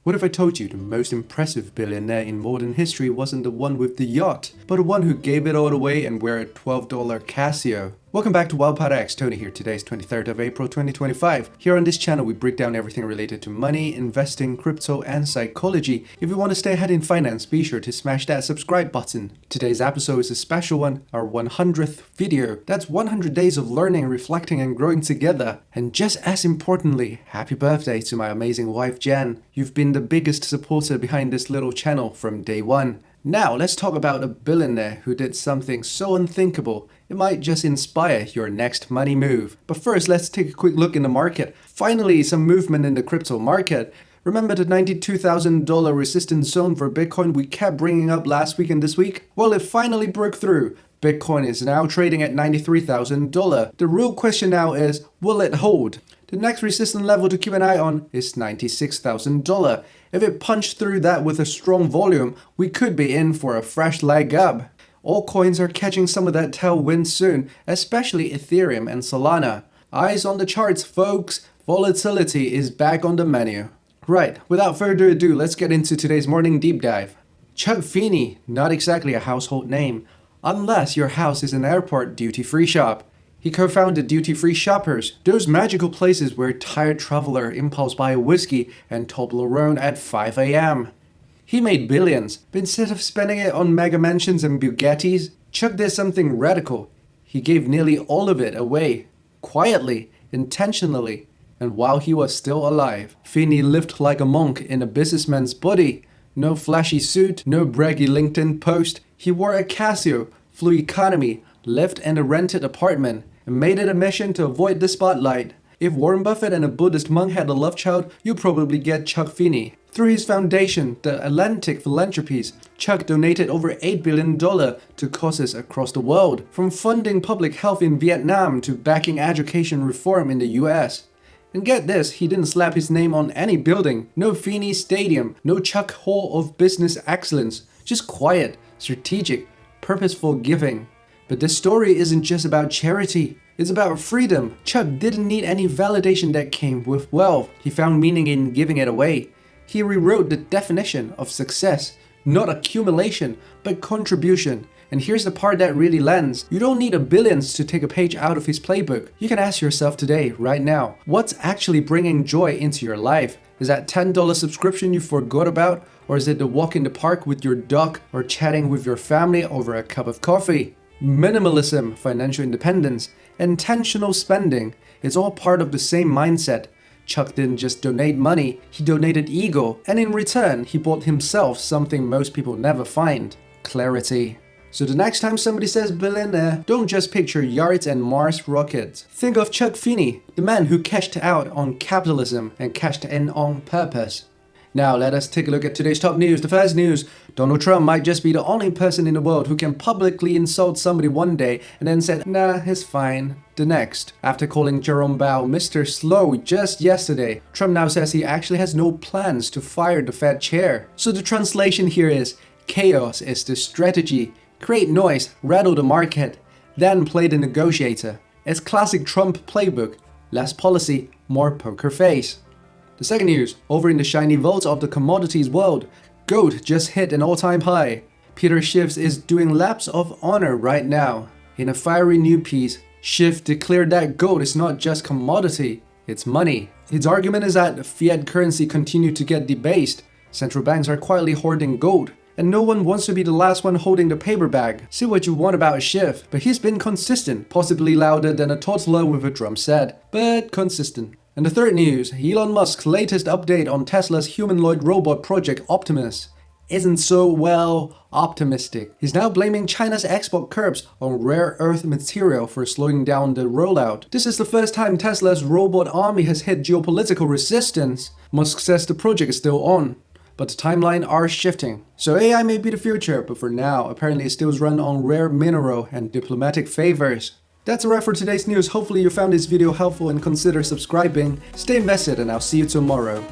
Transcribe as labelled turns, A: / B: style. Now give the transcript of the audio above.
A: What if I told you the most impressive billionaire in modern history wasn't the one with the yacht, but the one who gave it all away and wear a $12 Casio? Welcome back to Wildpod X. Tony here. Today is 23rd of April 2025. Here on this channel we break down everything related to money, investing, crypto, and psychology. If you want to stay ahead in finance, be sure to smash that subscribe button. Today's episode is a special one, our 100th video. That's 100 days of learning, reflecting, and growing together. And just as importantly, happy birthday to my amazing wife Jen. You've been the biggest supporter behind this little channel from day one. Now let's talk about a billionaire who did something so unthinkable it might just inspire your next money move. But first, let's take a quick look in the market. Finally, some movement in the crypto market. Remember the $92,000 resistance zone for Bitcoin we kept bringing up last week and this week? Well, it finally broke through. Bitcoin is now trading at $93,000. The real question now is, will it hold? The next resistance level to keep an eye on is $96,000. If it punched through that with a strong volume, we could be in for a fresh leg up. All coins are catching some of that tailwind soon, especially Ethereum and Solana. Eyes on the charts, folks. Volatility is back on the menu. Right, without further ado, let's get into today's morning deep dive. Chuck Feeney, not exactly a household name, unless your house is an airport duty-free shop. He co-founded Duty-Free Shoppers, those magical places where tired traveler impulse buy a whiskey and Toblerone at 5 a.m. He made billions, but instead of spending it on mega mansions and Bugattis, Chuck did something radical. He gave nearly all of it away, quietly, intentionally, and while he was still alive. Feeney lived like a monk in a businessman's body. No flashy suit, no braggy LinkedIn post. He wore a Casio, flew economy, lived in a rented apartment, and made it a mission to avoid the spotlight. If Warren Buffett and a Buddhist monk had a love child, you'd probably get Chuck Feeney. Through his foundation, the Atlantic Philanthropies, Chuck donated over $8 billion to causes across the world, from funding public health in Vietnam to backing education reform in the US. And get this, he didn't slap his name on any building. No Feeney Stadium, no Chuck Hall of Business Excellence. Just quiet, strategic, purposeful giving. But this story isn't just about charity. It's about freedom. Chuck didn't need any validation that came with wealth. He found meaning in giving it away. He rewrote the definition of success. Not accumulation, but contribution. And here's the part that really lands. You don't need a billions to take a page out of his playbook. You can ask yourself today, right now, what's actually bringing joy into your life? Is that $10 subscription you forgot about? Or is it the walk in the park with your dog or chatting with your family over a cup of coffee? Minimalism, financial independence, intentional spending, it's all part of the same mindset. Chuck didn't just donate money, he donated ego, and in return, he bought himself something most people never find: clarity. So the next time somebody says billionaire, don't just picture yachts and Mars rockets. Think of Chuck Feeney, the man who cashed out on capitalism and cashed in on purpose. Now let us take a look at today's top news. The first news, Donald Trump might just be the only person in the world who can publicly insult somebody one day and then said, nah, it's fine, the next. After calling Jerome Powell Mr. Slow just yesterday, Trump now says he actually has no plans to fire the Fed chair. So the translation here is, chaos is the strategy. Create noise, rattle the market, then play the negotiator. It's classic Trump playbook. Less policy, more poker face. The second news, over in the shiny vaults of the commodities world, gold just hit an all-time high. Peter Schiff is doing laps of honor right now. In a fiery new piece, Schiff declared that gold is not just commodity, it's money. His argument is that fiat currency continued to get debased. Central banks are quietly hoarding gold, and no one wants to be the last one holding the paper bag. Say what you want about Schiff, but he's been consistent, possibly louder than a toddler with a drum set, but consistent. And the third news, Elon Musk's latest update on Tesla's humanoid robot project Optimus isn't so, well, optimistic. He's now blaming China's export curbs on rare earth material for slowing down the rollout. This is the first time Tesla's robot army has hit geopolitical resistance. Musk says the project is still on, but the timeline are shifting. So AI may be the future, but for now, apparently it still runs on rare mineral and diplomatic favors. That's a wrap for today's news. Hopefully you found this video helpful and consider subscribing. Stay invested and I'll see you tomorrow.